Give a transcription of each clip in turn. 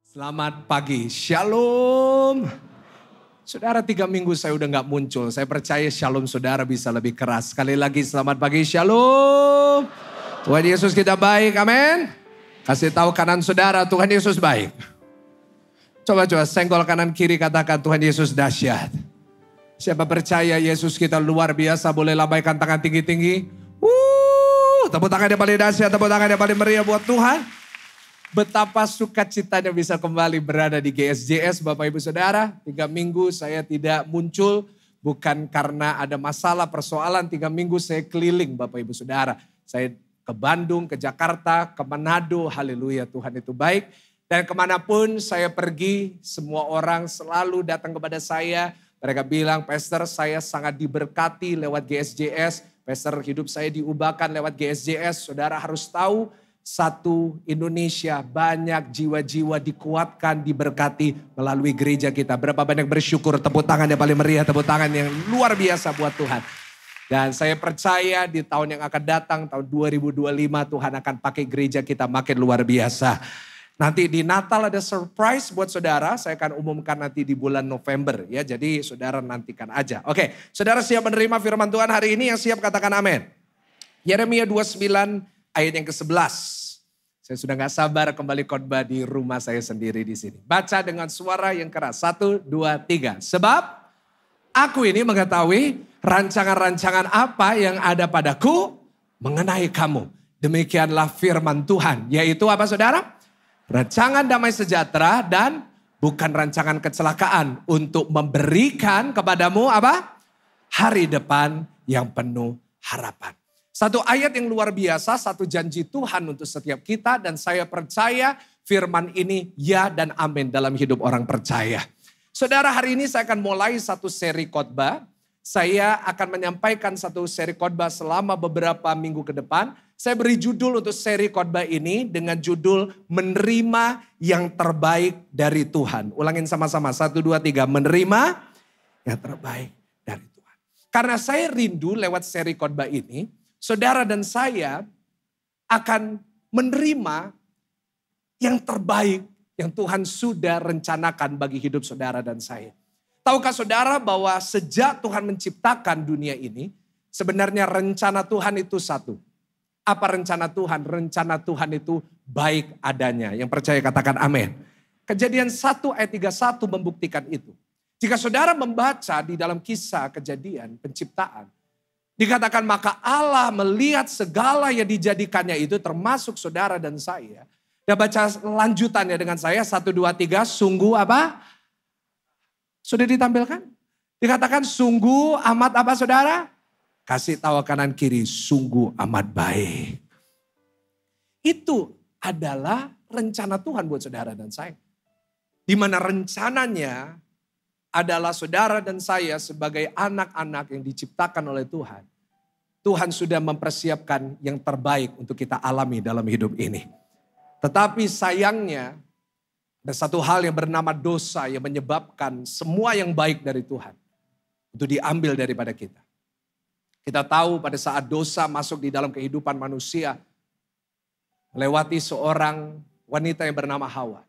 Selamat pagi, shalom. Saudara, 3 minggu saya udah gak muncul. Saya percaya shalom saudara bisa lebih keras. Sekali lagi selamat pagi, shalom. Tuhan Yesus kita baik, amin. Kasih tahu kanan saudara, Tuhan Yesus baik. Coba senggol kanan kiri, katakan Tuhan Yesus dahsyat. Siapa percaya Yesus kita luar biasa, boleh lambaikan tangan tinggi-tinggi. Tepuk tangan yang paling dahsyat, tepuk tangan yang paling meriah buat Tuhan. Betapa sukacitanya bisa kembali berada di GSJS Bapak Ibu Saudara. 3 minggu saya tidak muncul bukan karena ada masalah persoalan. 3 minggu saya keliling Bapak Ibu Saudara. Saya ke Bandung, ke Jakarta, ke Manado. Haleluya, Tuhan itu baik. Dan kemanapun saya pergi, semua orang selalu datang kepada saya. Mereka bilang, Pastor saya sangat diberkati lewat GSJS. Pastor hidup saya diubahkan lewat GSJS. Saudara harus tahu, satu Indonesia banyak jiwa-jiwa dikuatkan, diberkati melalui gereja kita. Berapa banyak bersyukur, tepuk tangan yang paling meriah, tepuk tangan yang luar biasa buat Tuhan. Dan saya percaya di tahun yang akan datang, tahun 2025 Tuhan akan pakai gereja kita makin luar biasa. Nanti di Natal ada surprise buat saudara, saya akan umumkan nanti di bulan November ya. Jadi saudara nantikan aja. Oke, saudara siap menerima firman Tuhan hari ini? Yang siap katakan amin. Yeremia 29 ayat yang ke-11. Saya sudah gak sabar kembali khotbah di rumah saya sendiri di sini. Baca dengan suara yang keras. 1, 2, 3. Sebab aku ini mengetahui rancangan-rancangan apa yang ada padaku mengenai kamu. Demikianlah firman Tuhan. Yaitu apa saudara? Rancangan damai sejahtera dan bukan rancangan kecelakaan. Untuk memberikan kepadamu apa? Hari depan yang penuh harapan. Satu ayat yang luar biasa, satu janji Tuhan untuk setiap kita. Dan saya percaya firman ini ya dan amin dalam hidup orang percaya. Saudara, hari ini saya akan mulai satu seri khotbah. Saya akan menyampaikan satu seri khotbah selama beberapa minggu ke depan. Saya beri judul untuk seri khotbah ini dengan judul Menerima yang Terbaik dari Tuhan. Ulangin sama-sama, 1, 2, 3. Menerima yang terbaik dari Tuhan. Karena saya rindu lewat seri khotbah ini, saudara dan saya akan menerima yang terbaik yang Tuhan sudah rencanakan bagi hidup saudara dan saya. Tahukah saudara bahwa sejak Tuhan menciptakan dunia ini, sebenarnya rencana Tuhan itu satu. Apa rencana Tuhan? Rencana Tuhan itu baik adanya. Yang percaya katakan amin. Kejadian 1 ayat 31 membuktikan itu. Jika saudara membaca di dalam kisah kejadian penciptaan, dikatakan maka Allah melihat segala yang dijadikannya itu termasuk saudara dan saya. Dan baca lanjutannya dengan saya 1, 2, 3 sungguh apa? Sudah ditampilkan? Dikatakan sungguh amat apa saudara? Kasih tahu kanan kiri sungguh amat baik. Itu adalah rencana Tuhan buat saudara dan saya. Di mana rencananya adalah saudara dan saya sebagai anak-anak yang diciptakan oleh Tuhan. Tuhan sudah mempersiapkan yang terbaik untuk kita alami dalam hidup ini. Tetapi sayangnya ada satu hal yang bernama dosa yang menyebabkan semua yang baik dari Tuhan itu diambil daripada kita. Kita tahu pada saat dosa masuk di dalam kehidupan manusia, melewati seorang wanita yang bernama Hawa.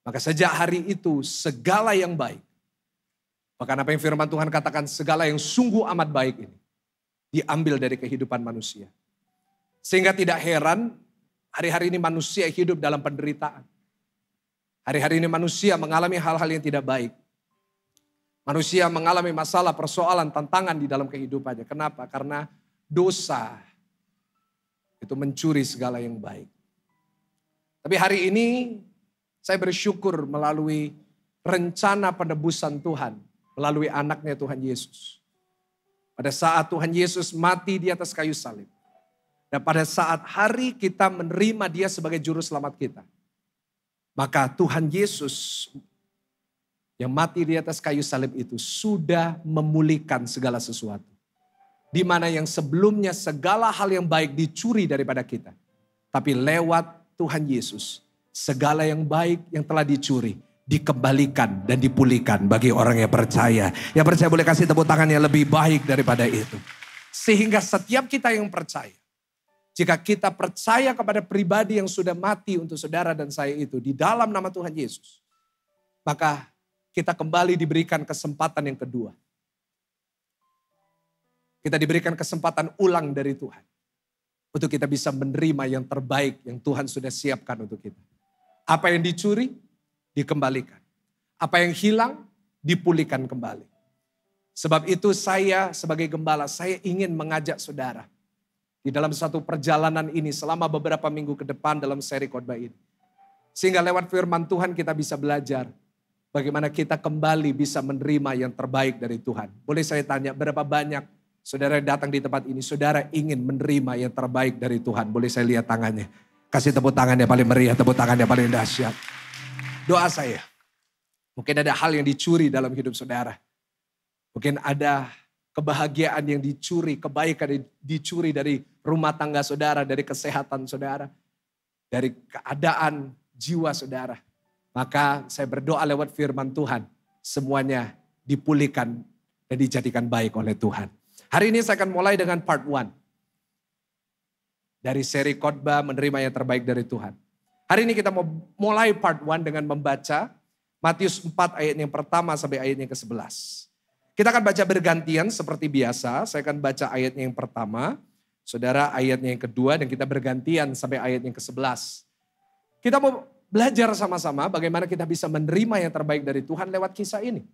Maka sejak hari itu segala yang baik, bahkan apa yang firman Tuhan katakan segala yang sungguh amat baik ini diambil dari kehidupan manusia. Sehingga tidak heran hari-hari ini manusia hidup dalam penderitaan. Hari-hari ini manusia mengalami hal-hal yang tidak baik. Manusia mengalami masalah, persoalan, tantangan di dalam kehidupannya. Kenapa? Karena dosa itu mencuri segala yang baik. Tapi hari ini saya bersyukur melalui rencana penebusan Tuhan. Melalui anaknya Tuhan Yesus. Pada saat Tuhan Yesus mati di atas kayu salib. Dan pada saat hari kita menerima dia sebagai juru selamat kita. Maka Tuhan Yesus yang mati di atas kayu salib itu sudah memulihkan segala sesuatu. Di mana yang sebelumnya segala hal yang baik dicuri daripada kita. Tapi lewat Tuhan Yesus, segala yang baik yang telah dicuri dikembalikan dan dipulihkan bagi orang yang percaya. Yang percaya boleh kasih tepuk tangan yang lebih baik daripada itu. Sehingga setiap kita yang percaya, Jika kita percaya kepada pribadi yang sudah mati untuk saudara dan saya itu di dalam nama Tuhan Yesus, maka kita kembali diberikan kesempatan yang kedua. Kita diberikan kesempatan ulang dari Tuhan. Untuk kita bisa menerima yang terbaik yang Tuhan sudah siapkan untuk kita. Apa yang dicuri, dikembalikan. Apa yang hilang, dipulihkan kembali. Sebab itu saya sebagai gembala, saya ingin mengajak saudara. Di dalam satu perjalanan ini selama beberapa minggu ke depan dalam seri khotbah ini. Sehingga lewat firman Tuhan kita bisa belajar. Bagaimana kita kembali bisa menerima yang terbaik dari Tuhan. Boleh saya tanya berapa banyak saudara datang di tempat ini. Saudara ingin menerima yang terbaik dari Tuhan. Boleh saya lihat tangannya. Kasih tepuk tangan yang paling meriah. Tepuk tangan yang paling dahsyat. Doa saya. Mungkin ada hal yang dicuri dalam hidup saudara. Mungkin ada kebahagiaan yang dicuri, kebaikan yang dicuri dari rumah tangga saudara, dari kesehatan saudara, dari keadaan jiwa saudara. Maka saya berdoa lewat firman Tuhan, semuanya dipulihkan dan dijadikan baik oleh Tuhan. Hari ini saya akan mulai dengan part 1. Dari seri khotbah menerima yang terbaik dari Tuhan. Hari ini kita mau mulai part 1 dengan membaca Matius 4 ayat yang pertama sampai ayat yang ke-11. Kita akan baca bergantian seperti biasa. Saya akan baca ayatnya yang pertama, saudara ayatnya yang kedua, dan kita bergantian sampai ayat yang ke-11. Kita mau belajar sama-sama bagaimana kita bisa menerima yang terbaik dari Tuhan lewat kisah ini.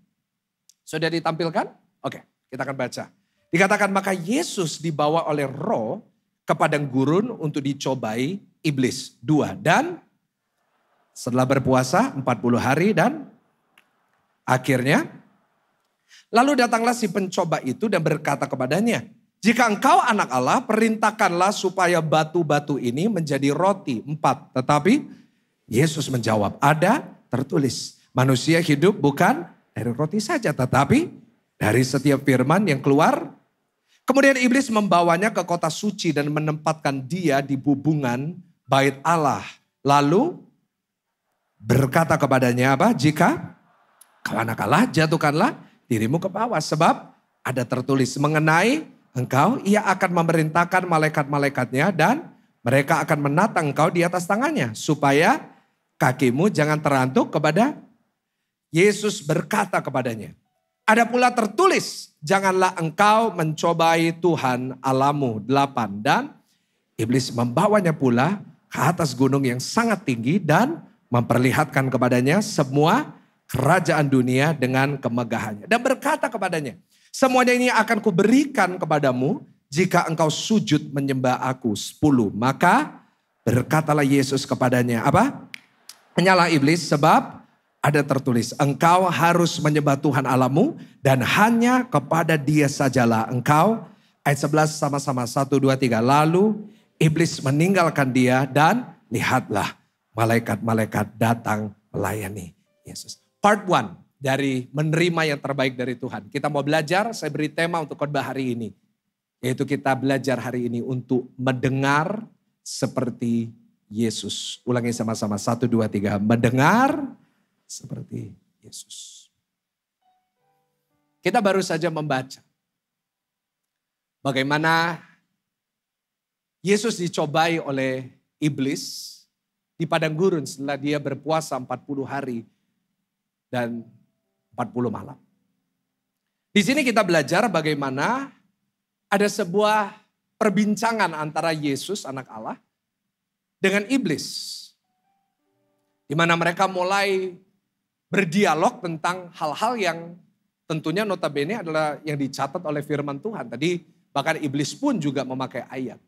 Sudah ditampilkan? Oke, kita akan baca. Dikatakan maka Yesus dibawa oleh roh ke padang gurun untuk dicobai iblis. 2. Dan setelah berpuasa 40 hari dan akhirnya lalu datanglah si pencoba itu dan berkata kepadanya, jika engkau anak Allah, perintahkanlah supaya batu-batu ini menjadi roti. 4. Tetapi Yesus menjawab, ada tertulis, manusia hidup bukan dari roti saja, tetapi dari setiap firman yang keluar. Kemudian iblis membawanya ke kota suci dan menempatkan dia di bubungan bait Allah. Lalu berkata kepadanya apa? Jika kau anak Allah, jatuhkanlah dirimu ke bawah. Sebab ada tertulis mengenai engkau, ia akan memerintahkan malaikat-malaikatnya dan mereka akan menatang engkau di atas tangannya. Supaya kakimu jangan terantuk kepada. Yesus berkata kepadanya, ada pula tertulis, janganlah engkau mencobai Tuhan Allahmu. 8. Dan iblis membawanya pula ke atas gunung yang sangat tinggi dan memperlihatkan kepadanya semua kerajaan dunia dengan kemegahannya. Dan berkata kepadanya, semuanya ini akan kuberikan kepadamu jika engkau sujud menyembah aku. 10. Maka berkatalah Yesus kepadanya, apa? Menyalah iblis, sebab ada tertulis, engkau harus menyembah Tuhan Allahmu dan hanya kepada dia sajalah engkau. Ayat 11 sama-sama, 1, 2, 3. Lalu iblis meninggalkan dia dan lihatlah malaikat-malaikat datang melayani Yesus. Part 1 dari menerima yang terbaik dari Tuhan. Kita mau belajar, saya beri tema untuk khotbah hari ini. Yaitu kita belajar hari ini untuk mendengar seperti Yesus. Ulangi sama-sama, 1, 2, 3. Mendengar seperti Yesus. Kita baru saja membaca bagaimana Yesus dicobai oleh iblis di padang gurun setelah dia berpuasa 40 hari dan 40 malam. Di sini kita belajar bagaimana ada sebuah perbincangan antara Yesus anak Allah dengan iblis. Di mana mereka mulai berdialog tentang hal-hal yang tentunya notabene adalah yang dicatat oleh firman Tuhan. Tadi bahkan iblis pun juga memakai ayat.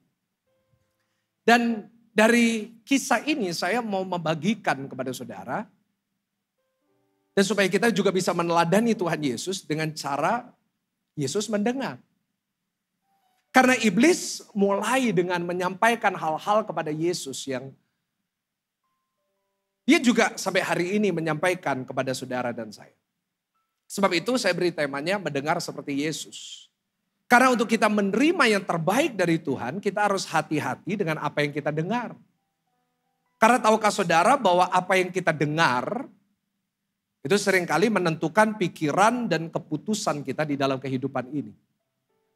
Dan dari kisah ini saya mau membagikan kepada saudara. Dan supaya kita juga bisa meneladani Tuhan Yesus dengan cara Yesus mendengar. Karena iblis mulai dengan menyampaikan hal-hal kepada Yesus yang dia juga sampai hari ini menyampaikan kepada saudara dan saya. Sebab itu saya beri temanya mendengar seperti Yesus. Karena untuk kita menerima yang terbaik dari Tuhan, kita harus hati-hati dengan apa yang kita dengar. Karena tahukah saudara bahwa apa yang kita dengar, itu seringkali menentukan pikiran dan keputusan kita di dalam kehidupan ini.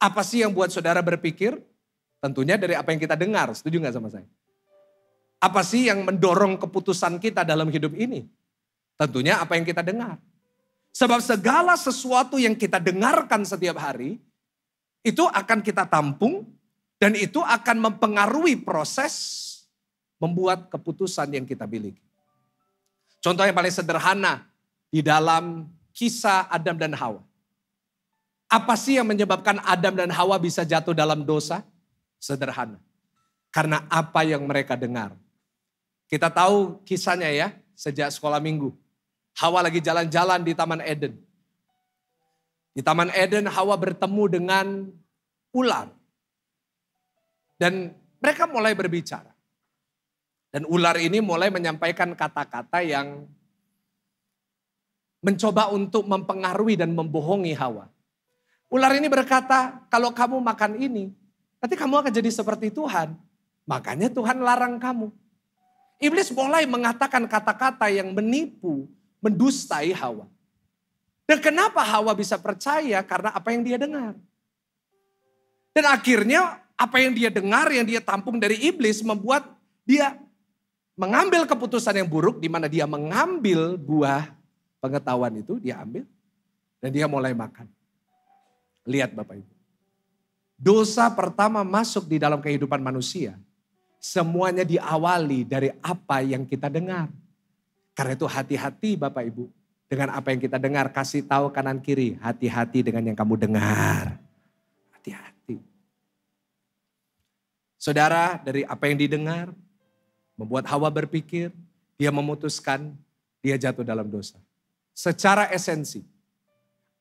Apa sih yang buat saudara berpikir? Tentunya dari apa yang kita dengar, setuju gak sama saya? Apa sih yang mendorong keputusan kita dalam hidup ini? Tentunya apa yang kita dengar. Sebab segala sesuatu yang kita dengarkan setiap hari, itu akan kita tampung dan itu akan mempengaruhi proses membuat keputusan yang kita miliki. Contoh yang paling sederhana di dalam kisah Adam dan Hawa. Apa sih yang menyebabkan Adam dan Hawa bisa jatuh dalam dosa? Sederhana. Karena apa yang mereka dengar. Kita tahu kisahnya ya, sejak sekolah minggu. Hawa lagi jalan-jalan di Taman Eden. Di Taman Eden Hawa bertemu dengan ular. Dan mereka mulai berbicara. Dan ular ini mulai menyampaikan kata-kata yang mencoba untuk mempengaruhi dan membohongi Hawa. Ular ini berkata, kalau kamu makan ini, nanti kamu akan jadi seperti Tuhan. Makanya Tuhan larang kamu. Iblis mulai mengatakan kata-kata yang menipu, mendustai Hawa. Dan kenapa Hawa bisa percaya? Karena apa yang dia dengar. Dan akhirnya apa yang dia dengar, yang dia tampung dari iblis membuat dia mengambil keputusan yang buruk, di mana dia mengambil buah pengetahuan itu, dia ambil dan dia mulai makan. Lihat Bapak Ibu. Dosa pertama masuk di dalam kehidupan manusia, semuanya diawali dari apa yang kita dengar. Karena itu hati-hati Bapak Ibu dengan apa yang kita dengar. Kasih tahu kanan kiri, hati-hati dengan yang kamu dengar. Hati-hati. Saudara, dari apa yang didengar, membuat Hawa berpikir, dia memutuskan, dia jatuh dalam dosa. Secara esensi,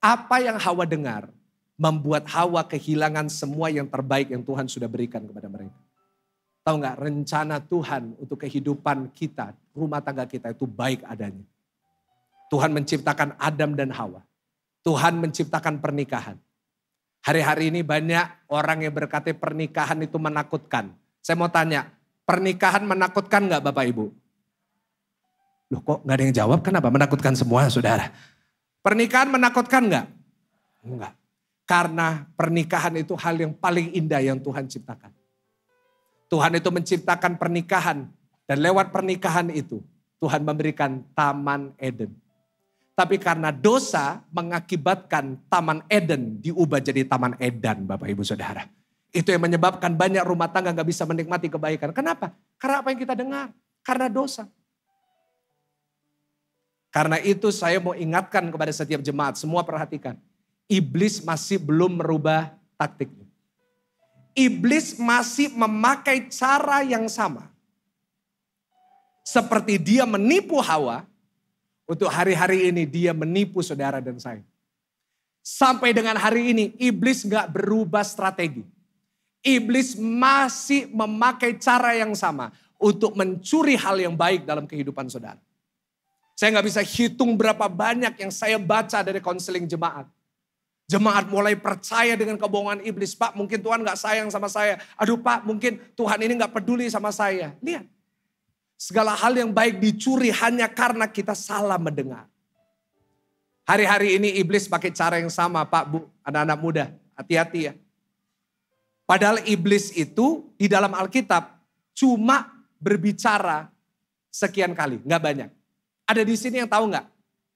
apa yang Hawa dengar, membuat Hawa kehilangan semua yang terbaik yang Tuhan sudah berikan kepada mereka. Tahu nggak, rencana Tuhan untuk kehidupan kita, rumah tangga kita itu baik adanya. Tuhan menciptakan Adam dan Hawa. Tuhan menciptakan pernikahan. Hari-hari ini banyak orang yang berkata pernikahan itu menakutkan. Saya mau tanya, pernikahan menakutkan nggak Bapak Ibu? Loh kok nggak ada yang jawab, kenapa? Menakutkan semua saudara. Pernikahan menakutkan nggak? Enggak. Karena pernikahan itu hal yang paling indah yang Tuhan ciptakan. Tuhan itu menciptakan pernikahan dan lewat pernikahan itu Tuhan memberikan Taman Eden. Tapi karena dosa mengakibatkan Taman Eden diubah jadi Taman Edan Bapak Ibu Saudara. Itu yang menyebabkan banyak rumah tangga gak bisa menikmati kebaikan. Kenapa? Karena apa yang kita dengar. Karena dosa. Karena itu saya mau ingatkan kepada setiap jemaat. Semua perhatikan. Iblis masih belum merubah taktiknya. Iblis masih memakai cara yang sama. Seperti dia menipu Hawa. Untuk hari-hari ini dia menipu saudara dan saya. Sampai dengan hari ini iblis gak berubah strategi. Iblis masih memakai cara yang sama untuk mencuri hal yang baik dalam kehidupan saudara. Saya gak bisa hitung berapa banyak yang saya baca dari konseling jemaat. Jemaat mulai percaya dengan kebohongan iblis. Pak mungkin Tuhan gak sayang sama saya. Aduh Pak mungkin Tuhan ini gak peduli sama saya. Lihat. Segala hal yang baik dicuri hanya karena kita salah mendengar. Hari-hari ini iblis pakai cara yang sama Pak, Bu, anak-anak muda. Hati-hati ya. Padahal iblis itu di dalam Alkitab cuma berbicara sekian kali, nggak banyak. Ada di sini yang tahu nggak?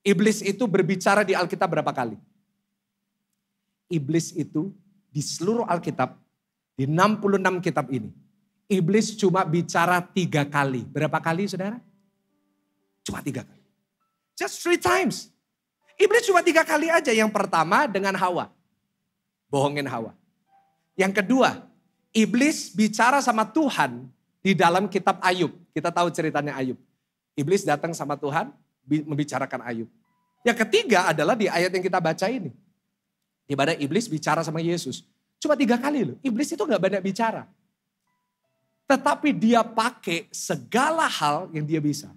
Iblis itu berbicara di Alkitab berapa kali? Iblis itu di seluruh Alkitab, di 66 kitab ini. Iblis cuma bicara 3 kali. Berapa kali saudara? Cuma 3 kali. Just 3 times. Iblis cuma 3 kali aja. Yang pertama dengan Hawa. Bohongin Hawa. Yang kedua, iblis bicara sama Tuhan di dalam kitab Ayub. Kita tahu ceritanya Ayub. Iblis datang sama Tuhan membicarakan Ayub. Yang ketiga adalah di ayat yang kita baca ini. Di mana iblis bicara sama Yesus. Cuma 3 kali loh. Iblis itu gak banyak bicara. Tetapi dia pakai segala hal yang dia bisa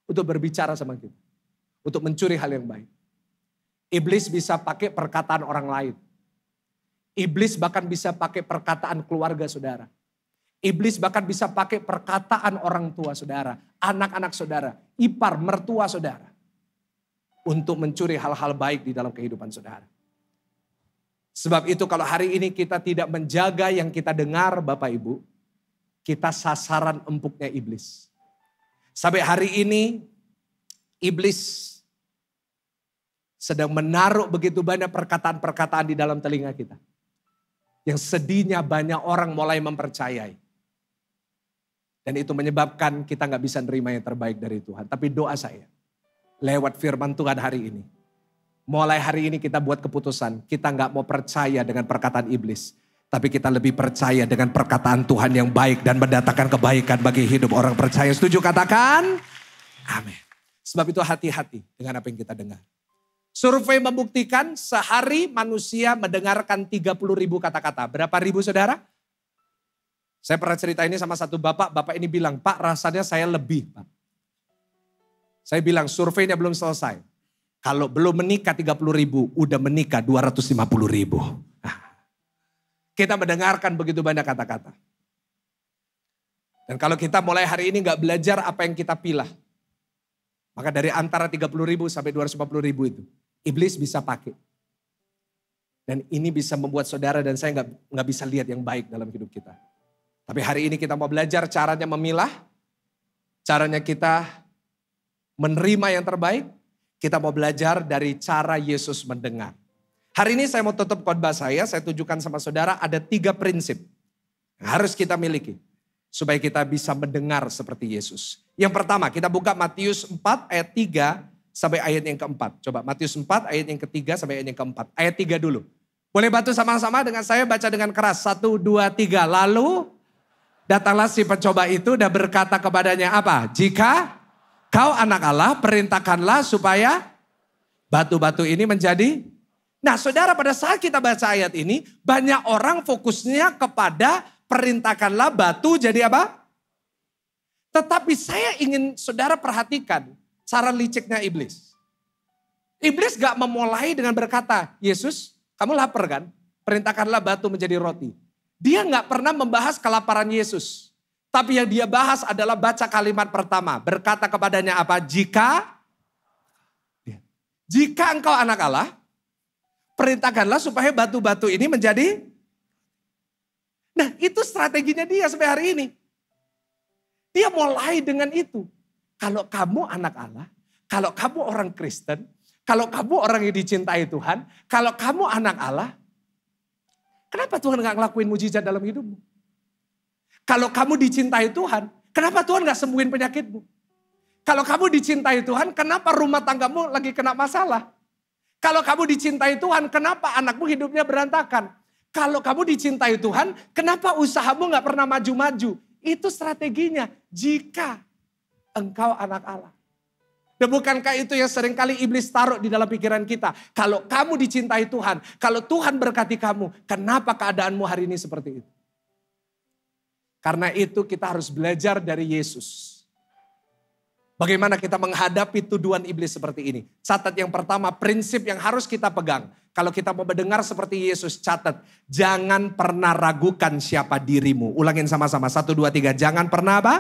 untuk berbicara sama kita. Untuk mencuri hal yang baik. Iblis bisa pakai perkataan orang lain. Iblis bahkan bisa pakai perkataan keluarga saudara. Iblis bahkan bisa pakai perkataan orang tua saudara. Anak-anak saudara. Ipar, mertua saudara. Untuk mencuri hal-hal baik di dalam kehidupan saudara. Sebab itu kalau hari ini kita tidak menjaga yang kita dengar Bapak Ibu, kita sasaran empuknya iblis. Sampai hari ini iblis sedang menaruh begitu banyak perkataan-perkataan di dalam telinga kita. Yang sedihnya banyak orang mulai mempercayai. Dan itu menyebabkan kita gak bisa nerima yang terbaik dari Tuhan. Tapi doa saya, lewat firman Tuhan hari ini. Mulai hari ini kita buat keputusan, kita gak mau percaya dengan perkataan iblis. Tapi kita lebih percaya dengan perkataan Tuhan yang baik dan mendatangkan kebaikan bagi hidup orang percaya. Setuju katakan? Amin. Sebab itu hati-hati dengan apa yang kita dengar. Survei membuktikan sehari manusia mendengarkan 30.000 kata-kata. Berapa ribu saudara? Saya pernah cerita ini sama satu bapak ini bilang, Pak rasanya saya lebih Pak. Saya bilang surveinya belum selesai. Kalau belum menikah 30.000, udah menikah 250.000. Kita mendengarkan begitu banyak kata-kata. Dan kalau kita mulai hari ini gak belajar apa yang kita pilah. Maka dari antara 30.000 sampai 250.000 itu. Iblis bisa pakai. Dan ini bisa membuat saudara dan saya gak bisa lihat yang baik dalam hidup kita. Tapi hari ini kita mau belajar caranya memilah. Caranya kita menerima yang terbaik. Kita mau belajar dari cara Yesus mendengar. Hari ini saya mau tutup khotbah saya tunjukkan sama saudara ada 3 prinsip yang harus kita miliki. Supaya kita bisa mendengar seperti Yesus. Yang pertama kita buka Matius 4 ayat 3 sampai ayat yang keempat. Coba Matius 4 ayat yang ketiga sampai ayat yang keempat. Ayat 3 dulu. Boleh bantu sama-sama dengan saya baca dengan keras. 1, 2, 3. Lalu datanglah si pencoba itu dan berkata kepadanya apa? Jika kau anak Allah perintahkanlah supaya batu-batu ini menjadi. Nah saudara pada saat kita baca ayat ini banyak orang fokusnya kepada perintahkanlah batu jadi apa? Tetapi saya ingin saudara perhatikan cara liciknya iblis. Iblis gak memulai dengan berkata, Yesus kamu lapar kan? Perintahkanlah batu menjadi roti. Dia gak pernah membahas kelaparan Yesus. Tapi yang dia bahas adalah baca kalimat pertama. Berkata kepadanya apa? Jika engkau anak Allah, perintahkanlah supaya batu-batu ini menjadi. Nah itu strateginya dia sampai hari ini. Dia mulai dengan itu. Kalau kamu anak Allah, kalau kamu orang Kristen, kalau kamu orang yang dicintai Tuhan, kalau kamu anak Allah, kenapa Tuhan gak ngelakuin mujizat dalam hidupmu? Kalau kamu dicintai Tuhan, kenapa Tuhan gak sembuhin penyakitmu? Kalau kamu dicintai Tuhan, kenapa rumah tanggamu lagi kena masalah? Kalau kamu dicintai Tuhan, kenapa anakmu hidupnya berantakan? Kalau kamu dicintai Tuhan, kenapa usahamu gak pernah maju-maju? Itu strateginya, jika engkau anak Allah. Dan bukankah itu yang seringkali iblis taruh di dalam pikiran kita? Kalau kamu dicintai Tuhan, kalau Tuhan berkati kamu, kenapa keadaanmu hari ini seperti itu? Karena itu kita harus belajar dari Yesus. Bagaimana kita menghadapi tuduhan iblis seperti ini. Catat yang pertama, prinsip yang harus kita pegang. Kalau kita mau mendengar seperti Yesus, catat. Jangan pernah ragukan siapa dirimu. Ulangin sama-sama, 1, 2, 3. Jangan pernah apa?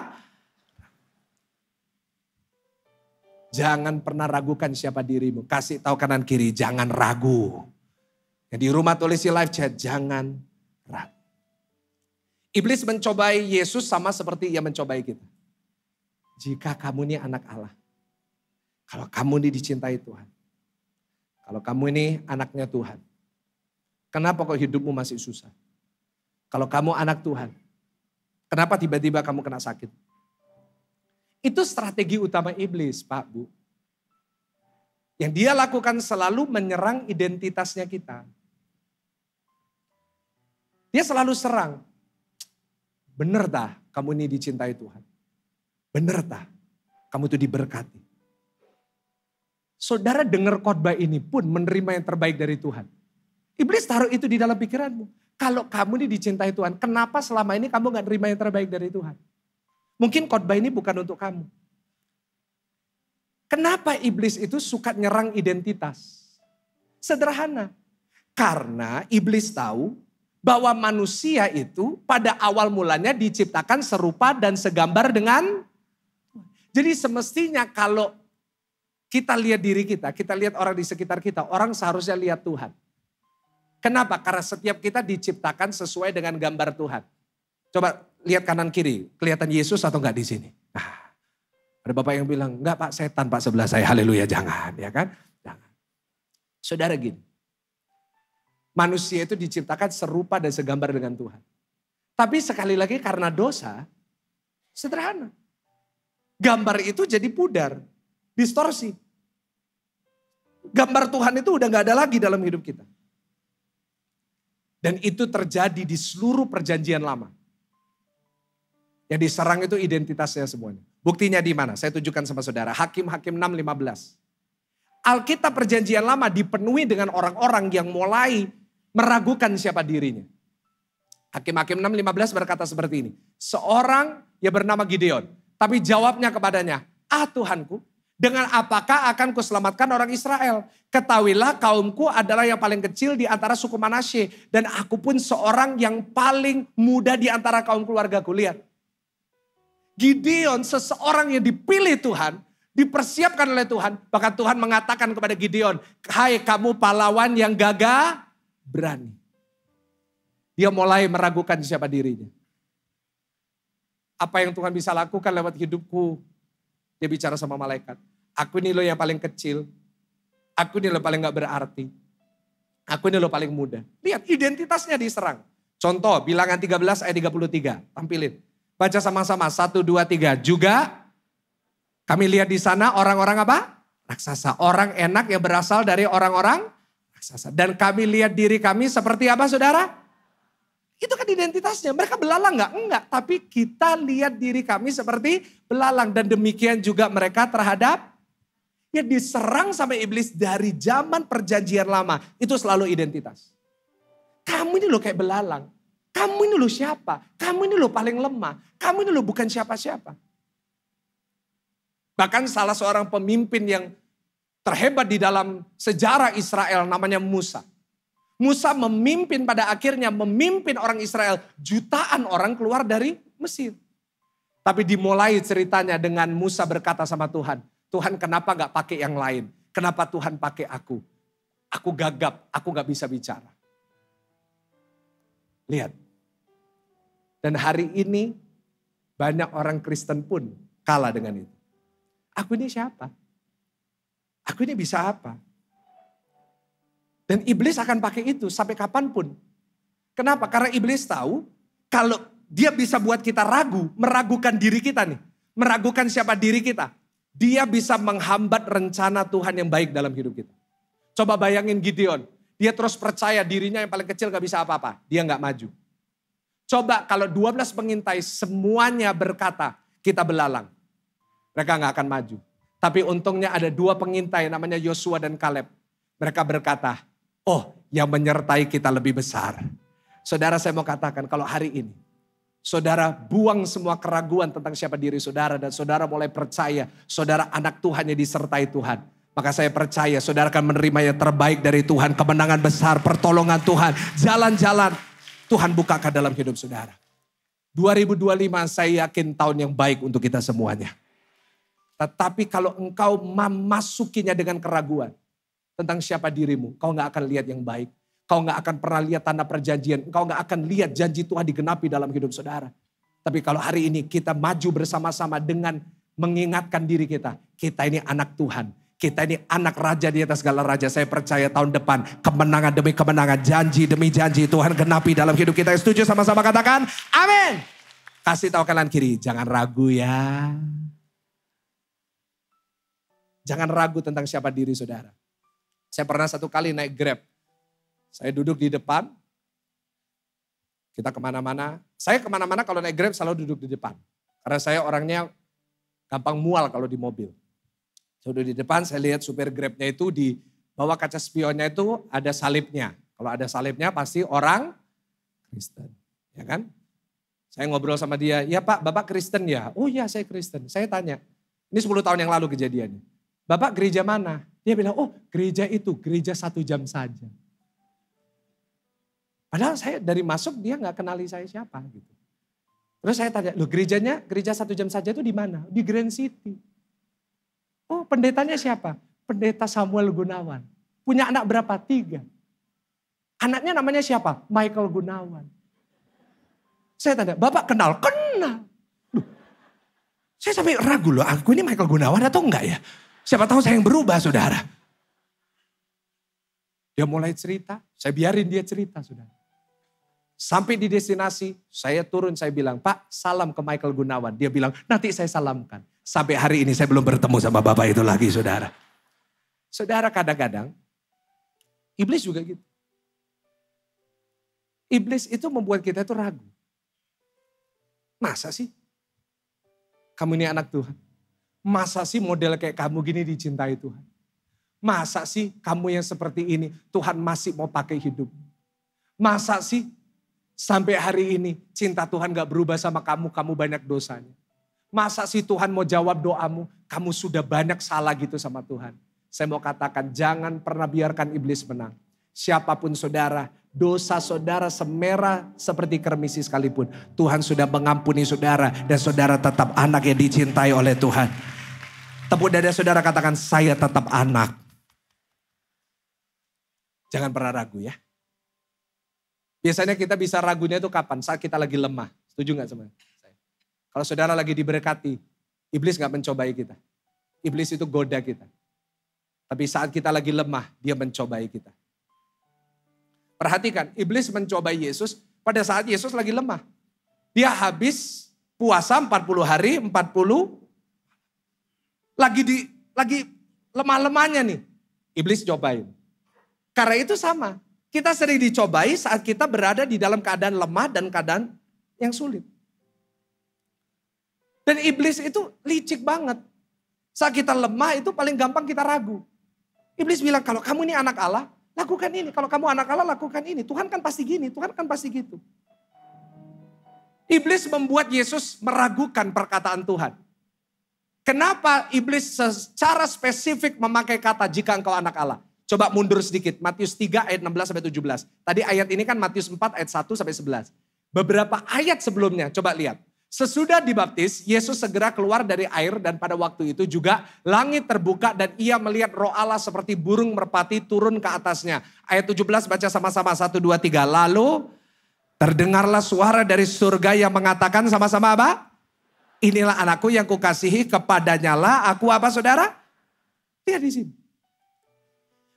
Jangan pernah ragukan siapa dirimu. Kasih tahu kanan kiri, jangan ragu. Yang di rumah tulisi live chat, jangan ragu. Iblis mencobai Yesus sama seperti ia mencobai kita. Jika kamu ini anak Allah. Kalau kamu ini dicintai Tuhan. Kalau kamu ini anaknya Tuhan. Kenapa kok hidupmu masih susah? Kalau kamu anak Tuhan. Kenapa tiba-tiba kamu kena sakit? Itu strategi utama iblis, Pak, Bu. Yang dia lakukan selalu menyerang identitasnya kita. Dia selalu serang. Bener tak kamu ini dicintai Tuhan? Bener tak kamu itu diberkati? Saudara dengar khotbah ini pun menerima yang terbaik dari Tuhan. Iblis taruh itu di dalam pikiranmu. Kalau kamu ini dicintai Tuhan, kenapa selama ini kamu gak nerima yang terbaik dari Tuhan? Mungkin khotbah ini bukan untuk kamu. Kenapa iblis itu suka nyerang identitas? Sederhana. Karena iblis tahu bahwa manusia itu pada awal mulanya diciptakan serupa dan segambar dengan. Jadi semestinya kalau kita lihat diri kita lihat orang di sekitar kita, orang seharusnya lihat Tuhan. Kenapa? Karena setiap kita diciptakan sesuai dengan gambar Tuhan. Coba lihat kanan kiri, kelihatan Yesus atau enggak di sini? Nah, ada bapak yang bilang, enggak Pak, setan Pak sebelah saya. Haleluya, jangan, ya kan? Jangan. Saudara gini, manusia itu diciptakan serupa dan segambar dengan Tuhan. Tapi sekali lagi karena dosa, sederhana. Gambar itu jadi pudar, distorsi. Gambar Tuhan itu udah gak ada lagi dalam hidup kita. Dan itu terjadi di seluruh perjanjian lama. Yang diserang itu identitasnya semuanya. Buktinya di mana? Saya tunjukkan sama saudara. Hakim-Hakim 6:15. Alkitab perjanjian lama dipenuhi dengan orang-orang yang mulai meragukan siapa dirinya. Hakim-Hakim 6:15 berkata seperti ini. Seorang yang bernama Gideon. Tapi jawabnya kepadanya, Tuhanku, dengan apakah akan kuselamatkan orang Israel? Ketahuilah kaumku adalah yang paling kecil di antara suku Manasye. Dan aku pun seorang yang paling muda di antara kaum keluargaku. Lihat. Gideon seseorang yang dipilih Tuhan. Dipersiapkan oleh Tuhan. Bahkan Tuhan mengatakan kepada Gideon. Hai kamu pahlawan yang gagah berani. Dia mulai meragukan siapa dirinya. Apa yang Tuhan bisa lakukan lewat hidupku. Dia bicara sama malaikat. Aku ini loh yang paling kecil. Aku ini loh paling gak berarti. Aku ini loh paling muda. Lihat identitasnya diserang. Contoh bilangan 13 ayat 33. Tampilin. Baca sama-sama. 1, 2, 3. Juga kami lihat di sana orang-orang apa? Raksasa. Orang enak yang berasal dari orang-orang raksasa. Dan kami lihat diri kami seperti apa saudara? Itu kan identitasnya. Mereka belalang nggak? Enggak. Tapi kita lihat diri kami seperti belalang. Dan demikian juga mereka terhadap ya diserang sama iblis dari zaman perjanjian lama. Itu selalu identitas. Kamu ini loh kayak belalang. Kamu ini loh siapa? Kamu ini loh paling lemah. Kamu ini loh bukan siapa-siapa. Bahkan salah seorang pemimpin yang terhebat di dalam sejarah Israel namanya Musa. Musa memimpin pada akhirnya memimpin orang Israel. Jutaan orang keluar dari Mesir. Tapi dimulai ceritanya dengan Musa berkata sama Tuhan. Tuhan kenapa gak pakai yang lain? Kenapa Tuhan pakai aku? Aku gagap, aku gak bisa bicara. Lihat. Dan hari ini banyak orang Kristen pun kalah dengan itu. Aku ini siapa? Aku ini bisa apa? Dan iblis akan pakai itu sampai kapanpun. Kenapa? Karena iblis tahu kalau dia bisa buat kita ragu, meragukan diri kita nih. Meragukan siapa diri kita. Dia bisa menghambat rencana Tuhan yang baik dalam hidup kita. Coba bayangin Gideon. Dia terus percaya dirinya yang paling kecil gak bisa apa-apa. Dia gak maju. Coba kalau 12 pengintai semuanya berkata kita belalang. Mereka gak akan maju. Tapi untungnya ada 2 pengintai namanya Yosua dan Kaleb. Mereka berkata, oh yang menyertai kita lebih besar. Saudara saya mau katakan kalau hari ini. Saudara buang semua keraguan tentang siapa diri saudara. Dan saudara mulai percaya saudara anak Tuhan yang disertai Tuhan. Maka saya percaya saudara akan menerima yang terbaik dari Tuhan. Kemenangan besar, pertolongan Tuhan. Jalan-jalan Tuhan bukakan dalam hidup saudara. 2025 saya yakin tahun yang baik untuk kita semuanya. Tetapi kalau engkau memasukinya dengan keraguan. Tentang siapa dirimu, kau gak akan lihat yang baik. Kau gak akan pernah lihat tanda perjanjian. Kau gak akan lihat janji Tuhan digenapi dalam hidup saudara. Tapi kalau hari ini kita maju bersama-sama dengan mengingatkan diri kita. Kita ini anak Tuhan. Kita ini anak raja di atas segala raja. Saya percaya tahun depan kemenangan demi kemenangan. Janji demi janji Tuhan genapi dalam hidup kita. Setuju sama-sama katakan amin. Kasih tahu kanan kiri, jangan ragu ya. Jangan ragu tentang siapa diri saudara. Saya pernah satu kali naik Grab. Saya duduk di depan. Kita kemana-mana. Saya kemana-mana kalau naik Grab selalu duduk di depan. Karena saya orangnya gampang mual kalau di mobil. Saya duduk di depan, saya lihat supir Grabnya itu di bawah kaca spionnya itu ada salibnya. Kalau ada salibnya pasti orang Kristen. Ya kan? Saya ngobrol sama dia, ya Pak, Bapak Kristen ya? Oh iya saya Kristen. Saya tanya, ini 10 tahun yang lalu kejadiannya. Bapak gereja mana? Dia bilang, oh gereja itu, gereja 1 jam saja. Padahal saya dari masuk dia gak kenali saya siapa gitu. Terus saya tanya, loh gerejanya, gereja 1 jam saja itu di mana? Di Grand City. Oh pendetanya siapa? Pendeta Samuel Gunawan. Punya anak berapa? 3. Anaknya namanya siapa? Michael Gunawan. Saya tanya, Bapak kenal? Kenal. Loh, saya sampai ragu loh, aku ini Michael Gunawan atau enggak ya? Siapa tahu saya yang berubah, saudara. Dia mulai cerita, saya biarin dia cerita, saudara. Sampai di destinasi, saya turun, saya bilang, Pak, salam ke Michael Gunawan. Dia bilang, nanti saya salamkan. Sampai hari ini saya belum bertemu sama Bapak itu lagi, saudara. Saudara, kadang-kadang, iblis juga gitu. Iblis itu membuat kita itu ragu. Masa sih? Kamu ini anak Tuhan. Masa sih model kayak kamu gini dicintai Tuhan? Masa sih kamu yang seperti ini Tuhan masih mau pakai hidup? Masa sih sampai hari ini cinta Tuhan gak berubah sama kamu, kamu banyak dosanya? Masa sih Tuhan mau jawab doamu, kamu sudah banyak salah gitu sama Tuhan? Saya mau katakan jangan pernah biarkan iblis menang. Siapapun saudara, dosa saudara semerah seperti kermisi sekalipun, Tuhan sudah mengampuni saudara dan saudara tetap anak yang dicintai oleh Tuhan. Tepuk dada saudara, katakan saya tetap anak. Jangan pernah ragu ya. Biasanya kita bisa ragunya itu kapan? Saat kita lagi lemah. Setuju gak sama saya? Kalau saudara lagi diberkati, iblis gak mencobai kita. Iblis itu goda kita. Tapi saat kita lagi lemah, dia mencobai kita. Perhatikan, iblis mencobai Yesus pada saat Yesus lagi lemah. Dia habis puasa 40 hari, 40. Lagi lemah-lemahnya nih. Iblis cobain. Karena itu sama. Kita sering dicobai saat kita berada di dalam keadaan lemah dan keadaan yang sulit. Dan iblis itu licik banget. Saat kita lemah itu paling gampang kita ragu. Iblis bilang kalau kamu ini anak Allah, lakukan ini. Kalau kamu anak Allah, lakukan ini. Tuhan kan pasti gini, Tuhan kan pasti gitu. Iblis membuat Yesus meragukan perkataan Tuhan. Kenapa iblis secara spesifik memakai kata jika engkau anak Allah? Coba mundur sedikit, Matius 3 ayat 16-17. Tadi ayat ini kan Matius 4 ayat 1-11. Beberapa ayat sebelumnya, coba lihat. Sesudah dibaptis, Yesus segera keluar dari air dan pada waktu itu juga langit terbuka dan ia melihat Roh Allah seperti burung merpati turun ke atasnya. Ayat 17 baca sama-sama 1, 2, 3. Lalu terdengarlah suara dari surga yang mengatakan sama-sama apa? Inilah anakku yang kukasihi, kepadanya lah aku apa saudara? Lihat di sini.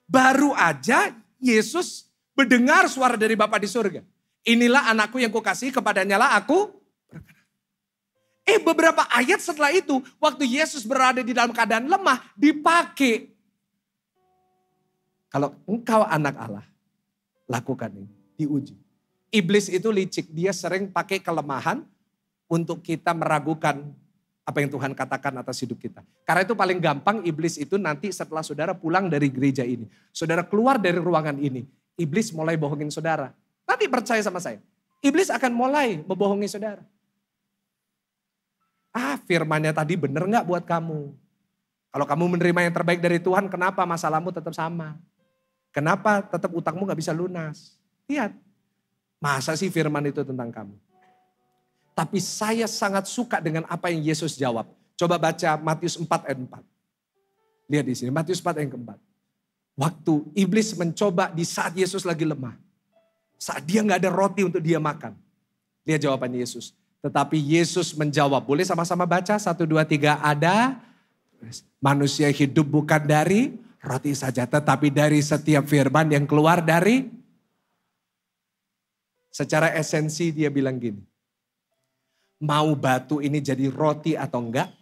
Baru aja Yesus mendengar suara dari Bapa di surga. Inilah anakku yang kukasihi, kepadanya lah aku berkenan. Beberapa ayat setelah itu, waktu Yesus berada di dalam keadaan lemah, dipakai. Kalau engkau anak Allah, lakukan ini, diuji. Iblis itu licik, dia sering pakai kelemahan untuk kita meragukan apa yang Tuhan katakan atas hidup kita. Karena itu paling gampang iblis itu nanti setelah saudara pulang dari gereja ini. Saudara keluar dari ruangan ini, iblis mulai bohongin saudara. Nanti percaya sama saya, iblis akan mulai membohongi saudara. Firmannya tadi bener gak buat kamu? Kalau kamu menerima yang terbaik dari Tuhan, kenapa masalahmu tetap sama? Kenapa tetap utangmu gak bisa lunas? Lihat, masa sih firman itu tentang kamu? Tapi saya sangat suka dengan apa yang Yesus jawab. Coba baca Matius 4 ayat 4. Lihat di sini, Matius 4 ayat 4. Waktu iblis mencoba di saat Yesus lagi lemah. Saat dia gak ada roti untuk dia makan. Lihat jawaban Yesus. Tetapi Yesus menjawab, boleh sama-sama baca 1, 2, 3, ada. Manusia hidup bukan dari roti saja, tetapi dari setiap firman yang keluar dari. Secara esensi dia bilang gini, mau batu ini jadi roti atau enggak,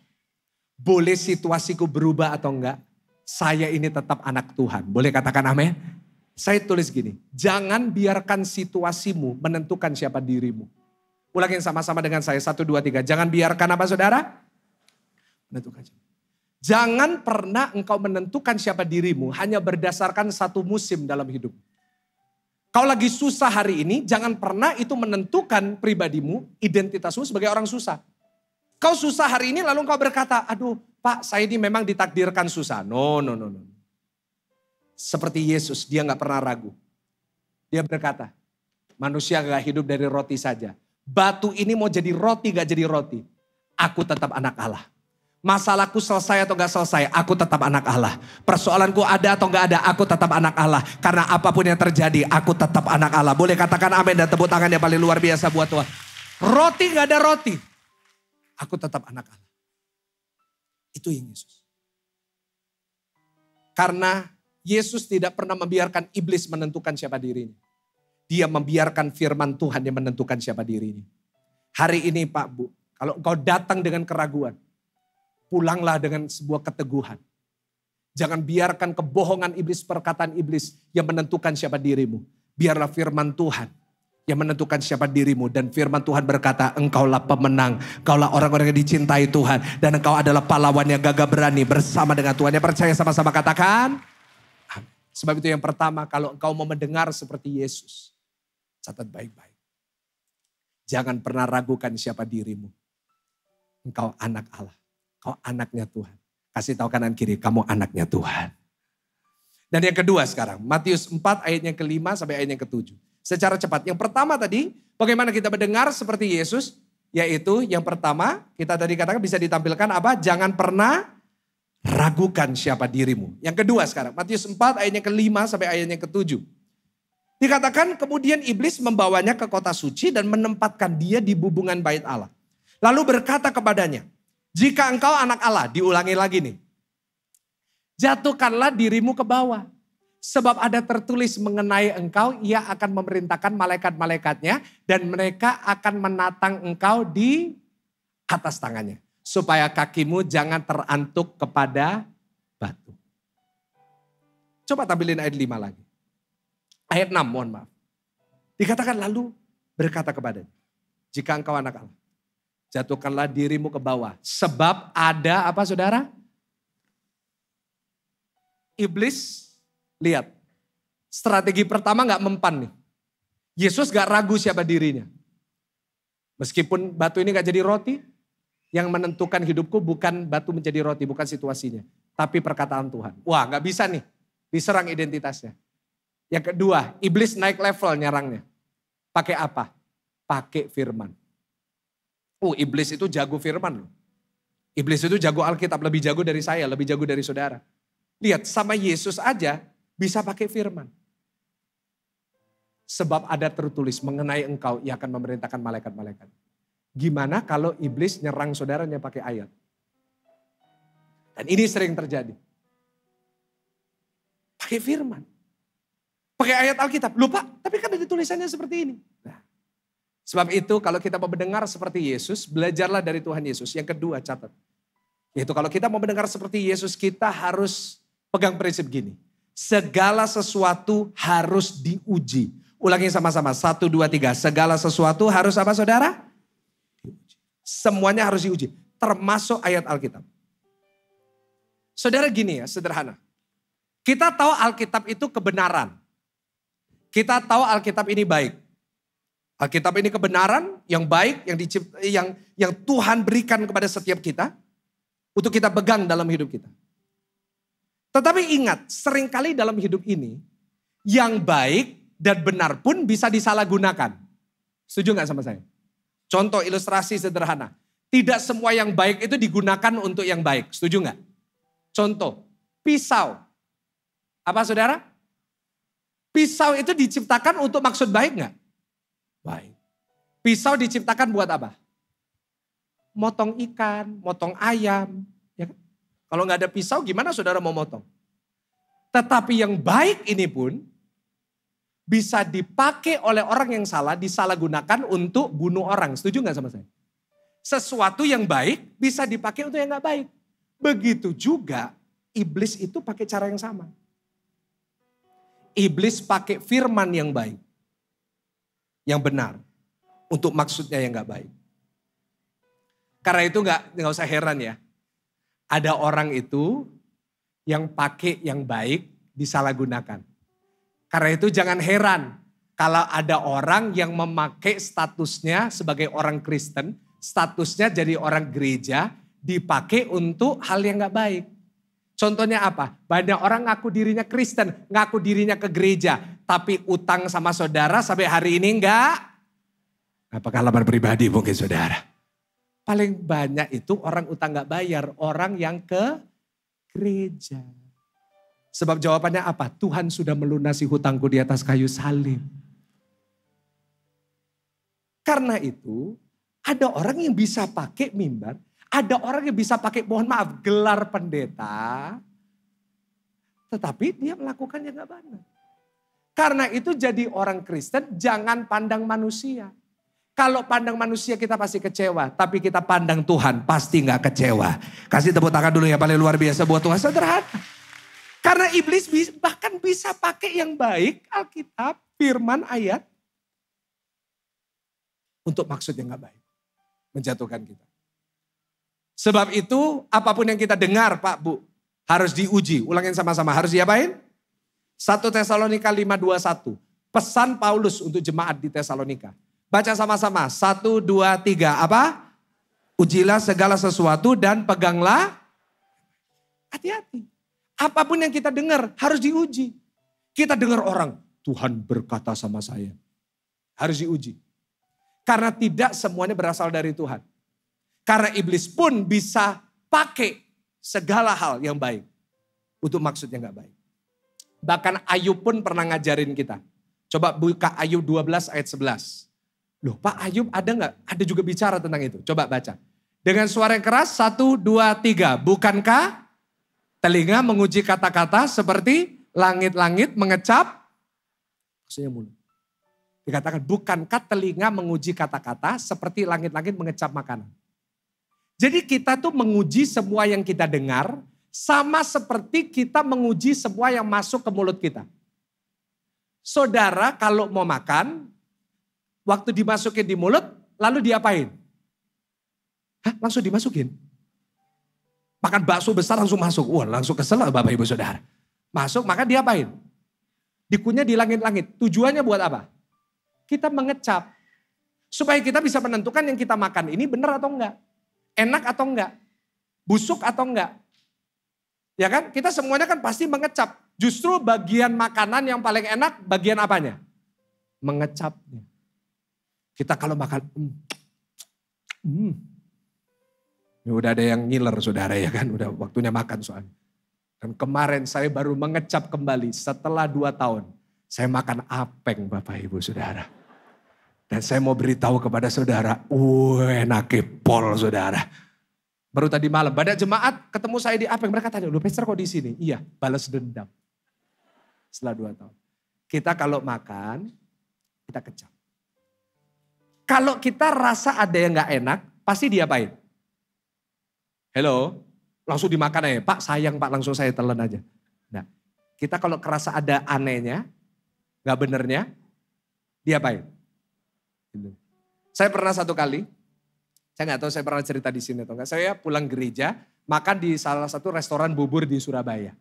boleh situasiku berubah atau enggak, saya ini tetap anak Tuhan. Boleh katakan amin? Saya tulis gini, jangan biarkan situasimu menentukan siapa dirimu. Ulangin sama-sama dengan saya, 1, 2, 3. Jangan biarkan apa saudara? Menentukan siapa. Jangan pernah engkau menentukan siapa dirimu hanya berdasarkan satu musim dalam hidup. Kau lagi susah hari ini, jangan pernah itu menentukan pribadimu, identitasmu sebagai orang susah. Kau susah hari ini lalu kau berkata, aduh Pak saya ini memang ditakdirkan susah. No. Seperti Yesus, dia gak pernah ragu. Dia berkata, manusia gak hidup dari roti saja. Batu ini mau jadi roti gak jadi roti. Aku tetap anak Allah. Masalahku selesai atau gak selesai, aku tetap anak Allah. Persoalanku ada atau gak ada, aku tetap anak Allah. Karena apapun yang terjadi, aku tetap anak Allah. Boleh katakan amin dan tepuk tangan yang paling luar biasa buat Tuhan. Roti gak ada roti, aku tetap anak Allah. Itu yang Yesus. Karena Yesus tidak pernah membiarkan iblis menentukan siapa dirinya. Dia membiarkan firman Tuhan yang menentukan siapa dirinya. Hari ini Pak Bu, kalau engkau datang dengan keraguan, pulanglah dengan sebuah keteguhan. Jangan biarkan kebohongan iblis, perkataan iblis yang menentukan siapa dirimu. Biarlah firman Tuhan yang menentukan siapa dirimu. Dan firman Tuhan berkata, engkaulah pemenang. Engkaulah orang-orang yang dicintai Tuhan. Dan engkau adalah pahlawan yang gagah berani bersama dengan Tuhan. Yang percaya sama-sama katakan. Amin. Sebab itu yang pertama, kalau engkau mau mendengar seperti Yesus, catat baik-baik. Jangan pernah ragukan siapa dirimu. Engkau anak Allah. Kau anaknya Tuhan. Kasih tahu kanan kiri, kamu anaknya Tuhan. Dan yang kedua sekarang, Matius 4 ayat yang ke-5 sampai ayat yang ke-7. Secara cepat, yang pertama tadi, bagaimana kita mendengar seperti Yesus, yaitu yang pertama, kita tadi katakan bisa ditampilkan apa? Jangan pernah ragukan siapa dirimu. Yang kedua sekarang, Matius 4 ayat yang ke-5 sampai ayat yang ke-7. Dikatakan kemudian iblis membawanya ke kota suci dan menempatkan dia di bubungan bait Allah. Lalu berkata kepadanya, jika engkau anak Allah, diulangi lagi nih. Jatuhkanlah dirimu ke bawah. Sebab ada tertulis mengenai engkau, ia akan memerintahkan malaikat-malaikatnya. Dan mereka akan menatang engkau di atas tangannya. Supaya kakimu jangan terantuk kepada batu. Coba tampilin ayat 5 lagi. Ayat 6, mohon maaf. Dikatakan lalu berkata kepadanya, jika engkau anak Allah, jatuhkanlah dirimu ke bawah. Sebab ada apa saudara? Iblis, lihat. Strategi pertama gak mempan nih. Yesus gak ragu siapa dirinya. Meskipun batu ini gak jadi roti, yang menentukan hidupku bukan batu menjadi roti, bukan situasinya. Tapi perkataan Tuhan. Wah gak bisa nih, diserang identitasnya. Yang kedua, iblis naik level nyerangnya. Pakai apa? Pakai firman. Iblis itu jago firman loh. Iblis itu jago Alkitab, lebih jago dari saya, lebih jago dari saudara. Lihat, sama Yesus aja bisa pakai firman. Sebab ada tertulis mengenai engkau, ia akan memerintahkan malaikat-malaikat. Gimana kalau iblis nyerang saudaranya pakai ayat? Dan ini sering terjadi. Pakai firman. Pakai ayat Alkitab. Lupa, tapi kan ada tulisannya seperti ini. Nah, sebab itu kalau kita mau mendengar seperti Yesus, belajarlah dari Tuhan Yesus. Yang kedua, catat. Yaitu kalau kita mau mendengar seperti Yesus, kita harus pegang prinsip gini. Segala sesuatu harus diuji. Ulangi sama-sama, 1, 2, 3. Segala sesuatu harus apa saudara? Diuji. Semuanya harus diuji. Termasuk ayat Alkitab. Saudara gini ya, sederhana. Kita tahu Alkitab itu kebenaran. Kita tahu Alkitab ini baik. Alkitab ini kebenaran yang baik, yang Tuhan berikan kepada setiap kita. Untuk kita pegang dalam hidup kita. Tetapi ingat, seringkali dalam hidup ini, yang baik dan benar pun bisa disalahgunakan. Setuju gak sama saya? Contoh ilustrasi sederhana. Tidak semua yang baik itu digunakan untuk yang baik. Setuju gak? Contoh, pisau. Apa saudara? Pisau itu diciptakan untuk maksud baik gak? Baik. Pisau diciptakan buat apa? Motong ikan, motong ayam. Ya kan? Kalau gak ada pisau gimana saudara mau motong? Tetapi yang baik ini pun bisa dipakai oleh orang yang salah, disalahgunakan untuk bunuh orang. Setuju gak sama saya? Sesuatu yang baik bisa dipakai untuk yang gak baik. Begitu juga iblis itu pakai cara yang sama. Iblis pakai firman yang baik. Yang benar. Untuk maksudnya yang gak baik. Karena itu gak usah heran ya. Ada orang itu yang pakai yang baik disalahgunakan. Karena itu jangan heran kalau ada orang yang memakai statusnya sebagai orang Kristen, statusnya jadi orang gereja, dipakai untuk hal yang gak baik. Contohnya apa? Banyak orang ngaku dirinya Kristen, ngaku dirinya ke gereja, tapi utang sama saudara sampai hari ini enggak. Apa pengalaman pribadi mungkin saudara? Paling banyak itu orang utang gak bayar, orang yang ke gereja. Sebab jawabannya apa? Tuhan sudah melunasi hutangku di atas kayu salib. Karena itu ada orang yang bisa pakai mimbar, ada orang yang bisa pakai, mohon maaf, gelar pendeta. Tetapi dia melakukannya gak benar. Karena itu jadi orang Kristen jangan pandang manusia. Kalau pandang manusia kita pasti kecewa. Tapi kita pandang Tuhan pasti gak kecewa. Kasih tepuk tangan dulu ya paling luar biasa buat Tuhan. Sederhana. Karena iblis bahkan bisa pakai yang baik. Alkitab, firman, ayat. Untuk maksud yang gak baik. Menjatuhkan kita. Sebab itu apapun yang kita dengar Pak Bu. Harus diuji. Ulangin sama-sama. Harus diapain? 1 Tesalonika 5:21. Pesan Paulus untuk jemaat di Tesalonika. Baca sama-sama. 1, 2, 3. Apa? Ujilah segala sesuatu dan peganglah. Hati-hati. Apapun yang kita dengar harus diuji. Kita dengar orang. Tuhan berkata sama saya. Harus diuji. Karena tidak semuanya berasal dari Tuhan. Karena iblis pun bisa pakai segala hal yang baik. Untuk maksud yang gak baik. Bahkan Ayub pun pernah ngajarin kita. Coba buka Ayub 12 ayat 11. Loh Pak Ayub ada gak? Ada juga bicara tentang itu. Coba baca. Dengan suara yang keras 1, 2, 3. Bukankah telinga menguji kata-kata seperti langit-langit mengecap? Maksudnya mulut. Dikatakan bukankah telinga menguji kata-kata seperti langit-langit mengecap makanan. Jadi kita tuh menguji semua yang kita dengar. Sama seperti kita menguji semua yang masuk ke mulut kita. Saudara kalau mau makan, waktu dimasukin di mulut, lalu diapain? Hah, langsung dimasukin? Makan bakso besar langsung masuk. Wah langsung kesel Bapak Ibu Saudara. Masuk, maka diapain? Dikunyah di langit-langit. Tujuannya buat apa? Kita mengecap. Supaya kita bisa menentukan yang kita makan ini benar atau enggak. Enak atau enggak. Busuk atau enggak. Ya kan, kita semuanya kan pasti mengecap. Justru bagian makanan yang paling enak, bagian apanya? Mengecapnya. Kita kalau makan, ya udah ada yang ngiler saudara ya kan, udah waktunya makan soalnya. Dan kemarin saya baru mengecap kembali setelah 2 tahun. Saya makan apeng Bapak Ibu Saudara. Dan saya mau beritahu kepada saudara, enaknya pol saudara. Baru tadi malam, pada jemaat ketemu saya di apeng. Mereka tanya, loh Pastor kok di sini? Iya, balas dendam. Setelah 2 tahun. Kita kalau makan, kita kecap. Kalau kita rasa ada yang gak enak, pasti diapain? Hello, langsung dimakan aja. Pak sayang Pak, langsung saya telan aja. Nah, kita kalau kerasa ada anehnya, gak benernya, diapain? Saya pernah satu kali, saya nggak tahu saya pernah cerita di sini atau enggak. Saya pulang gereja, makan di salah satu restoran bubur di Surabaya.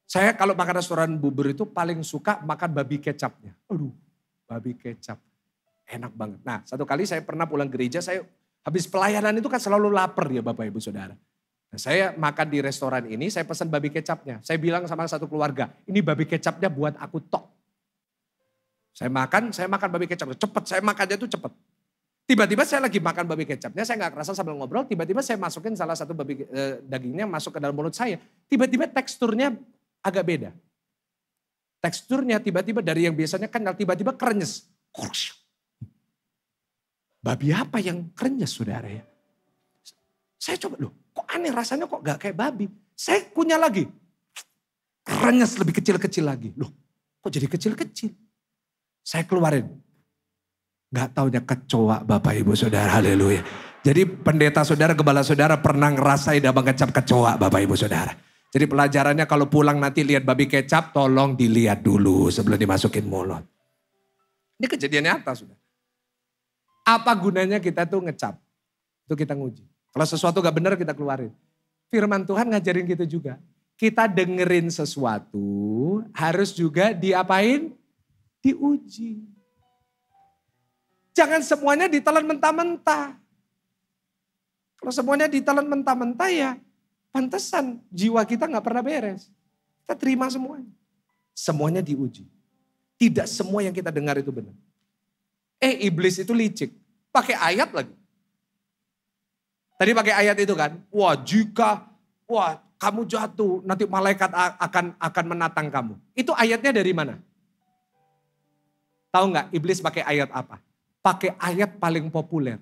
Saya kalau makan restoran bubur itu paling suka makan babi kecapnya. Aduh, babi kecap. Enak banget. Nah, satu kali saya pernah pulang gereja, saya habis pelayanan itu kan selalu lapar ya Bapak Ibu Saudara. Nah, saya makan di restoran ini, saya pesan babi kecapnya. Saya bilang sama satu keluarga, ini babi kecapnya buat aku tok. Saya makan babi kecap. Cepet, saya makannya itu cepet. Tiba-tiba saya lagi makan babi kecapnya, saya gak kerasa sambil ngobrol, tiba-tiba saya masukin salah satu babi dagingnya masuk ke dalam mulut saya. Tiba-tiba teksturnya agak beda. Teksturnya tiba-tiba dari yang biasanya kenyal, tiba-tiba krenyes. Babi apa yang krenyes saudara ya? Saya coba, loh kok aneh rasanya kok gak kayak babi. Saya kunyah lagi. Krenyes lebih kecil-kecil lagi. Loh kok jadi kecil-kecil? Saya keluarin. Gak taunya kecoa Bapak Ibu Saudara, haleluya. Jadi pendeta saudara, gembala saudara pernah ngerasain abang kecap kecoa Bapak Ibu Saudara. Jadi pelajarannya kalau pulang nanti lihat babi kecap, tolong dilihat dulu sebelum dimasukin mulut. Ini kejadian nyata sudah. Apa gunanya kita tuh ngecap? Itu kita nguji. Kalau sesuatu gak benar kita keluarin. Firman Tuhan ngajarin gitu juga. Kita dengerin sesuatu harus juga diapain? Diuji. Jangan semuanya ditelan mentah-mentah. Kalau semuanya ditelan mentah-mentah ya pantesan jiwa kita gak pernah beres. Kita terima semuanya. Semuanya diuji. Tidak semua yang kita dengar itu benar. Iblis itu licik. Pakai ayat lagi. Tadi pakai ayat itu kan. Wah kamu jatuh nanti malaikat akan menatang kamu. Itu ayatnya dari mana? Tahu nggak iblis pakai ayat apa? Pakai ayat paling populer.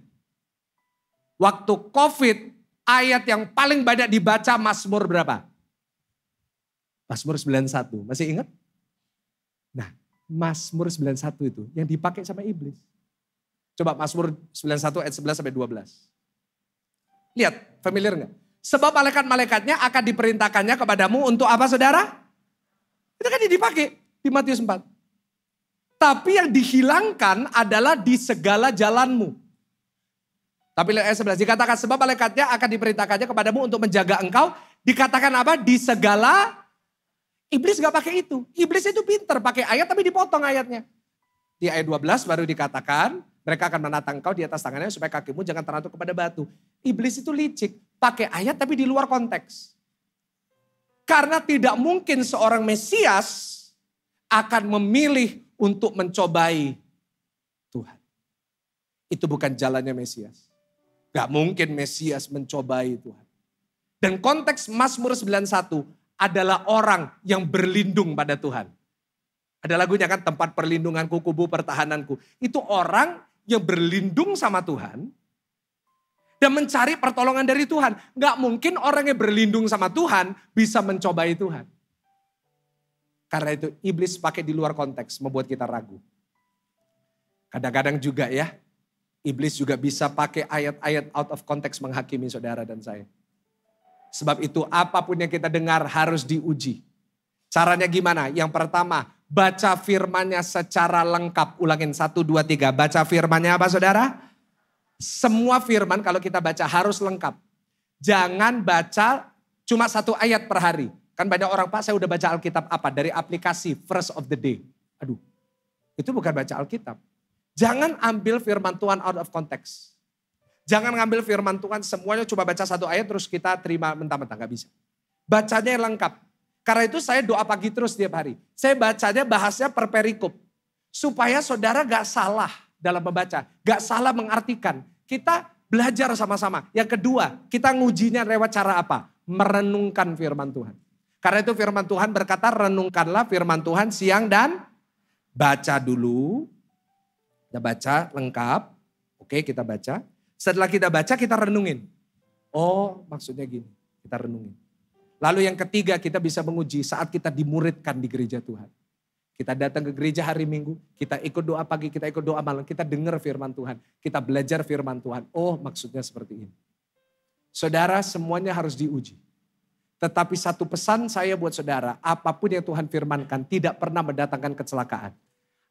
Waktu COVID, ayat yang paling banyak dibaca Mazmur berapa? Mazmur 91, masih ingat? Nah, Mazmur 91 itu yang dipakai sama iblis. Coba Mazmur 91 ayat 11 sampai 12. Lihat, familiar nggak? Sebab malaikat-malaikatnya akan diperintahkannya kepadamu untuk apa saudara? Itu kan dipakai di Matius 4. Tapi yang dihilangkan adalah di segala jalanmu. Tapi ayat 11 dikatakan sebab malaikatnya akan diperintahkannya kepadamu untuk menjaga engkau. Dikatakan apa? Di segala. Iblis gak pakai itu. Iblis itu pinter pakai ayat tapi dipotong ayatnya. Di ayat 12 baru dikatakan mereka akan menatang engkau di atas tangannya supaya kakimu jangan terantuk kepada batu. Iblis itu licik. Pakai ayat tapi di luar konteks. Karena tidak mungkin seorang Mesias akan memilih untuk mencobai Tuhan. Itu bukan jalannya Mesias. Gak mungkin Mesias mencobai Tuhan. Dan konteks Mazmur 91 adalah orang yang berlindung pada Tuhan. Ada lagunya kan, tempat perlindunganku, kubu pertahananku. Itu orang yang berlindung sama Tuhan dan mencari pertolongan dari Tuhan. Gak mungkin orang yang berlindung sama Tuhan bisa mencobai Tuhan. Karena itu iblis pakai di luar konteks membuat kita ragu. Kadang-kadang juga ya, iblis juga bisa pakai ayat-ayat out of context menghakimi saudara dan saya. Sebab itu apapun yang kita dengar harus diuji. Caranya gimana? Yang pertama, baca firmannya secara lengkap. Ulangin 1, 2, 3. Baca firmannya apa saudara? Semua firman kalau kita baca harus lengkap. Jangan baca cuma 1 ayat per hari. Kan banyak orang, Pak saya udah baca Alkitab apa? Dari aplikasi First of the Day. Aduh, itu bukan baca Alkitab. Jangan ambil firman Tuhan out of context. Jangan ngambil firman Tuhan semuanya cuma baca 1 ayat terus kita terima mentah-mentah. Gak bisa. Bacanya yang lengkap. Karena itu saya doa pagi terus setiap hari. Saya bacanya bahasnya per perikop. Supaya saudara gak salah dalam membaca. Gak salah mengartikan. Kita belajar sama-sama. Yang kedua, kita ngujinya lewat cara apa? Merenungkan firman Tuhan. Karena itu firman Tuhan berkata renungkanlah firman Tuhan siang dan baca dulu. Kita baca lengkap. Oke kita baca. Setelah kita baca kita renungin. Oh maksudnya gini. Kita renungin. Lalu yang ketiga kita bisa menguji saat kita dimuridkan di gereja Tuhan. Kita datang ke gereja hari Minggu. Kita ikut doa pagi, kita ikut doa malam. Kita dengar firman Tuhan. Kita belajar firman Tuhan. Oh maksudnya seperti ini. Saudara semuanya harus diuji. Tetapi satu pesan saya buat saudara, apapun yang Tuhan firmankan tidak pernah mendatangkan kecelakaan.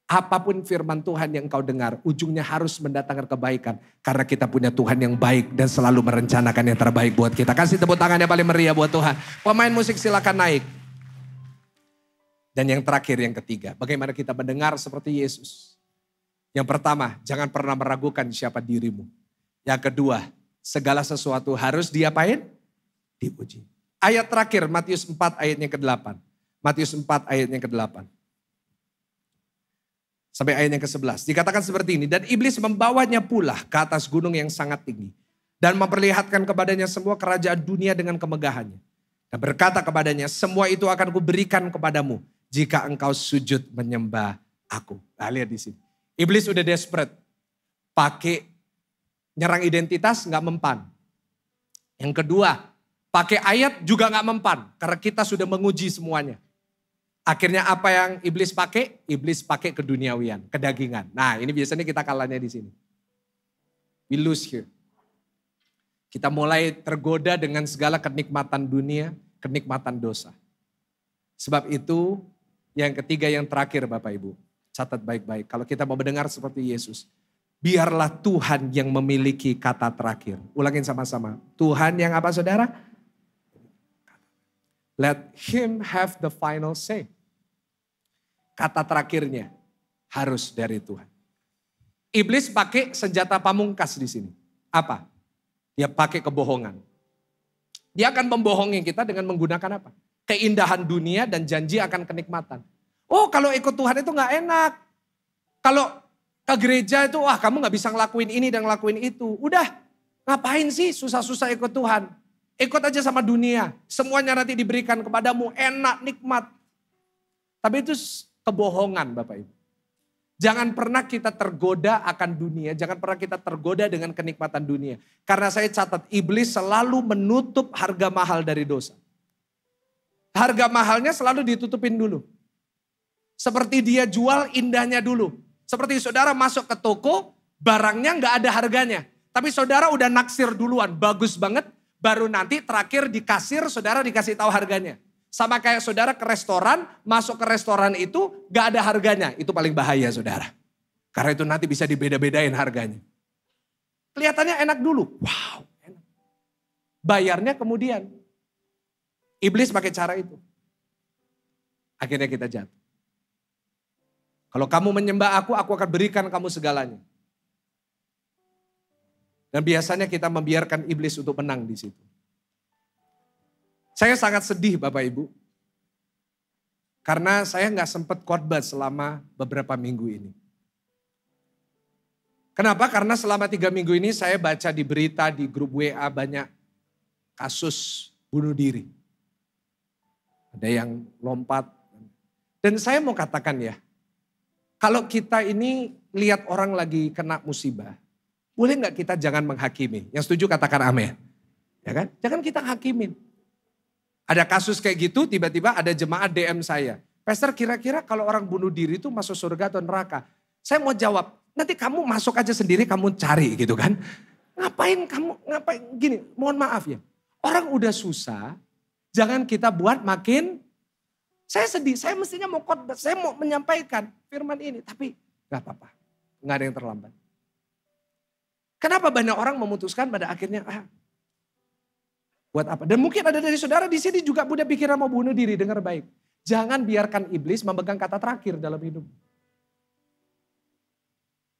Apapun firman Tuhan yang engkau dengar, ujungnya harus mendatangkan kebaikan. Karena kita punya Tuhan yang baik dan selalu merencanakan yang terbaik buat kita. Kasih tepuk tangan yang paling meriah buat Tuhan. Pemain musik silakan naik. Dan yang terakhir, yang ketiga, bagaimana kita mendengar seperti Yesus. Yang pertama, jangan pernah meragukan siapa dirimu. Yang kedua, segala sesuatu harus diapain? Diuji. Ayat terakhir Matius 4 ayatnya ke-8. Matius 4 ayatnya ke-8. Sampai ayatnya ke-11. Dikatakan seperti ini. Dan iblis membawanya pula ke atas gunung yang sangat tinggi. Dan memperlihatkan kepadanya semua kerajaan dunia dengan kemegahannya. Dan berkata kepadanya semua itu akan kuberikan kepadamu. Jika engkau sujud menyembah aku. Nah, lihat di sini. Iblis udah desperate. Pakai nyerang identitas gak mempan. Yang kedua. Pakai ayat juga gak mempan. Karena kita sudah menguji semuanya. Akhirnya apa yang iblis pakai? Iblis pakai keduniawian, kedagingan. Nah ini biasanya kita kalahnya di sini. We lose here. Kita mulai tergoda dengan segala kenikmatan dunia, kenikmatan dosa. Sebab itu yang ketiga yang terakhir Bapak Ibu. Catat baik-baik. Kalau kita mau mendengar seperti Yesus. Biarlah Tuhan yang memiliki kata terakhir. Ulangin sama-sama. Tuhan yang apa saudara? Let him have the final say. Kata terakhirnya harus dari Tuhan. Iblis pakai senjata pamungkas di sini. Apa? Dia pakai kebohongan. Dia akan membohongi kita dengan menggunakan apa? Keindahan dunia dan janji akan kenikmatan. Oh kalau ikut Tuhan itu gak enak. Kalau ke gereja itu wah kamu gak bisa ngelakuin ini dan ngelakuin itu. Udah Ngapain sih susah-susah ikut Tuhan? Ikut aja sama dunia. Semuanya nanti diberikan kepadamu, enak, nikmat. Tapi itu kebohongan Bapak Ibu. Jangan pernah kita tergoda akan dunia. Jangan pernah kita tergoda dengan kenikmatan dunia. Karena saya catat, iblis selalu menutup harga mahal dari dosa. Harga mahalnya selalu ditutupin dulu. Seperti dia jual indahnya dulu. Seperti saudara masuk ke toko, barangnya gak ada harganya. Tapi saudara udah naksir duluan, bagus banget. Baru nanti terakhir di kasir, saudara dikasih tahu harganya. Sama kayak saudara ke restoran, masuk ke restoran itu gak ada harganya. Itu paling bahaya saudara. Karena itu nanti bisa dibeda-bedain harganya. Kelihatannya enak dulu. Wow, enak. Bayarnya kemudian. Iblis pakai cara itu. Akhirnya kita jatuh. Kalau kamu menyembah aku akan berikan kamu segalanya. Dan biasanya kita membiarkan iblis untuk menang di situ. Saya sangat sedih Bapak Ibu. Karena saya nggak sempat khotbah selama beberapa minggu ini. Kenapa? Karena selama 3 minggu ini saya baca di berita, di grup WA banyak kasus bunuh diri. Ada yang lompat. Dan saya mau katakan ya, kalau kita ini lihat orang lagi kena musibah, boleh nggak kita jangan menghakimi? Yang setuju katakan amin. Ya kan? Jangan kita hakimin. Ada kasus kayak gitu, tiba-tiba ada jemaat DM saya. Pastor, kira-kira kalau orang bunuh diri itu masuk surga atau neraka? Saya mau jawab, nanti kamu masuk aja sendiri, kamu cari gitu kan. Ngapain gini, mohon maaf ya. Orang udah susah, jangan kita buat makin, saya sedih, saya mestinya mau khotbah, saya mau menyampaikan firman ini. Tapi gak apa-apa, gak ada yang terlambat. Kenapa banyak orang memutuskan pada akhirnya, buat apa? Dan mungkin ada dari saudara di sini juga punya pikiran mau bunuh diri, dengar baik. Jangan biarkan iblis memegang kata terakhir dalam hidup.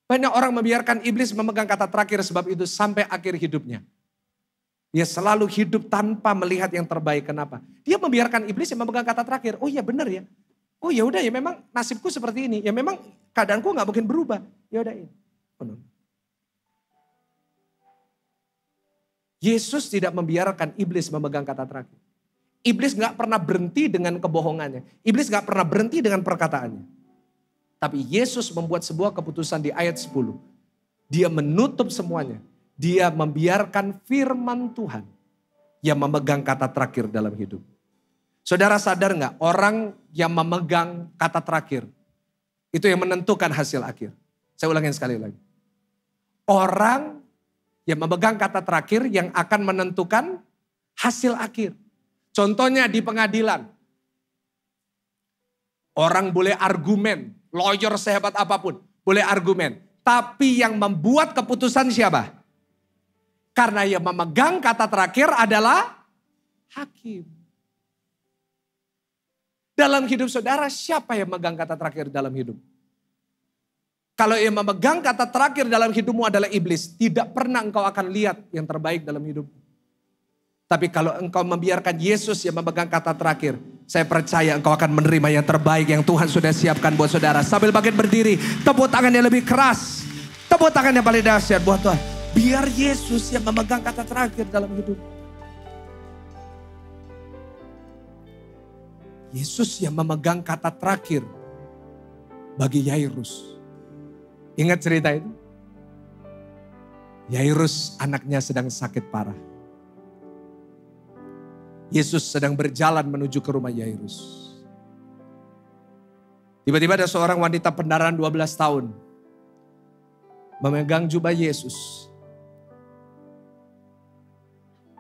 Banyak orang membiarkan iblis memegang kata terakhir sebab itu sampai akhir hidupnya. Dia selalu hidup tanpa melihat yang terbaik. Kenapa? Dia membiarkan iblis yang memegang kata terakhir. Oh iya benar ya. Oh ya udah ya memang nasibku seperti ini. Ya memang keadaanku nggak mungkin berubah. Ya udah ini. Benar. Yesus tidak membiarkan iblis memegang kata terakhir. Iblis gak pernah berhenti dengan kebohongannya. Iblis gak pernah berhenti dengan perkataannya. Tapi Yesus membuat sebuah keputusan di ayat 10. Dia menutup semuanya. Dia membiarkan firman Tuhan yang memegang kata terakhir dalam hidup. Saudara sadar gak orang yang memegang kata terakhir itu yang menentukan hasil akhir. Saya ulangin sekali lagi. Orang yang memegang kata terakhir yang akan menentukan hasil akhir. Contohnya di pengadilan. Orang boleh argumen, lawyer sehebat apapun, boleh argumen. Tapi yang membuat keputusan siapa? Karena yang memegang kata terakhir adalah hakim. Dalam hidup saudara, siapa yang memegang kata terakhir dalam hidup? Kalau yang memegang kata terakhir dalam hidupmu adalah iblis, tidak pernah engkau akan lihat yang terbaik dalam hidup. Tapi kalau engkau membiarkan Yesus yang memegang kata terakhir, saya percaya engkau akan menerima yang terbaik yang Tuhan sudah siapkan buat saudara. Sambil bangkit berdiri, tepuk tangan yang lebih keras. Tepuk tangan yang paling dahsyat buat Tuhan. Biar Yesus yang memegang kata terakhir dalam hidup. Yesus yang memegang kata terakhir bagi Yairus. Ingat cerita itu? Yairus anaknya sedang sakit parah. Yesus sedang berjalan menuju ke rumah Yairus. Tiba-tiba ada seorang wanita pendarahan 12 tahun. Memegang jubah Yesus.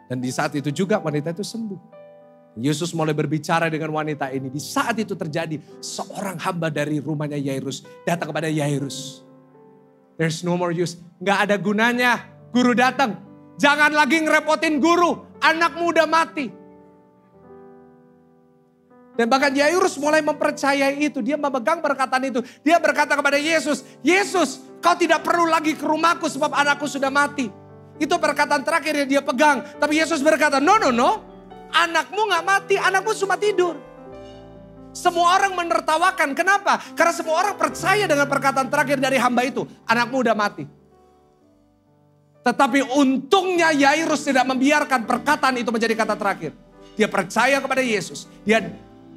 Dan di saat itu juga wanita itu sembuh. Yesus mulai berbicara dengan wanita ini. Di saat itu terjadi seorang hamba dari rumahnya Yairus datang kepada Yairus. There's no more use. Gak ada gunanya guru datang. Jangan lagi ngerepotin guru. Anakmu udah mati. Dan bahkan Yairus mulai mempercayai itu. Dia memegang perkataan itu. Dia berkata kepada Yesus. Yesus, kau tidak perlu lagi ke rumahku sebab anakku sudah mati. Itu perkataan terakhir yang dia pegang. Tapi Yesus berkata, no. Anakmu gak mati, anakmu cuma tidur. Semua orang menertawakan. Kenapa? Karena semua orang percaya dengan perkataan terakhir dari hamba itu. Anakmu udah mati. Tetapi untungnya Yairus tidak membiarkan perkataan itu menjadi kata terakhir. Dia percaya kepada Yesus. Dia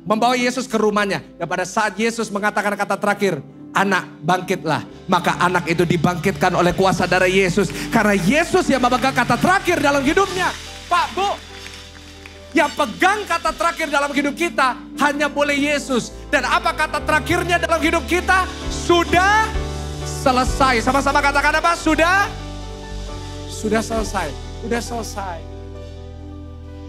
membawa Yesus ke rumahnya. Dan pada saat Yesus mengatakan kata terakhir, anak bangkitlah. Maka anak itu dibangkitkan oleh kuasa darah Yesus. Karena Yesus yang memegang kata terakhir dalam hidupnya. Pak, Bu, yang pegang kata terakhir dalam hidup kita hanya boleh Yesus. Dan apa kata terakhirnya dalam hidup kita? Sudah selesai. Sama-sama katakan apa? Sudah selesai. Sudah selesai.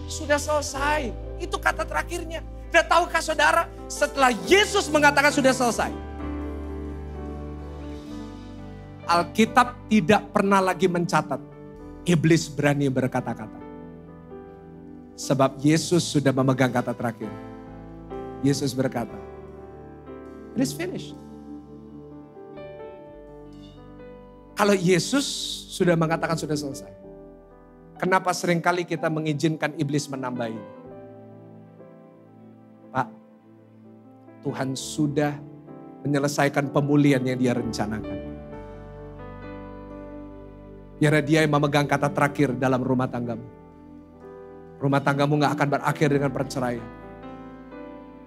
Sudah selesai. Itu kata terakhirnya. Dan tahukah saudara, setelah Yesus mengatakan sudah selesai, Alkitab tidak pernah lagi mencatat iblis berani berkata-kata. Sebab Yesus sudah memegang kata terakhir. Yesus berkata, it is finished. Kalau Yesus sudah mengatakan sudah selesai, kenapa seringkali kita mengizinkan iblis menambahi? Pak, Tuhan sudah menyelesaikan pemulihan yang dia rencanakan. Biar dia yang memegang kata terakhir dalam rumah tanggamu. Rumah tanggamu gak akan berakhir dengan perceraian.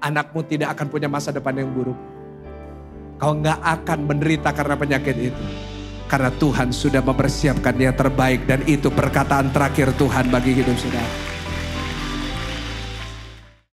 Anakmu tidak akan punya masa depan yang buruk. Kau gak akan menderita karena penyakit itu. Karena Tuhan sudah mempersiapkan yang terbaik. Dan itu perkataan terakhir Tuhan bagi hidup saudara.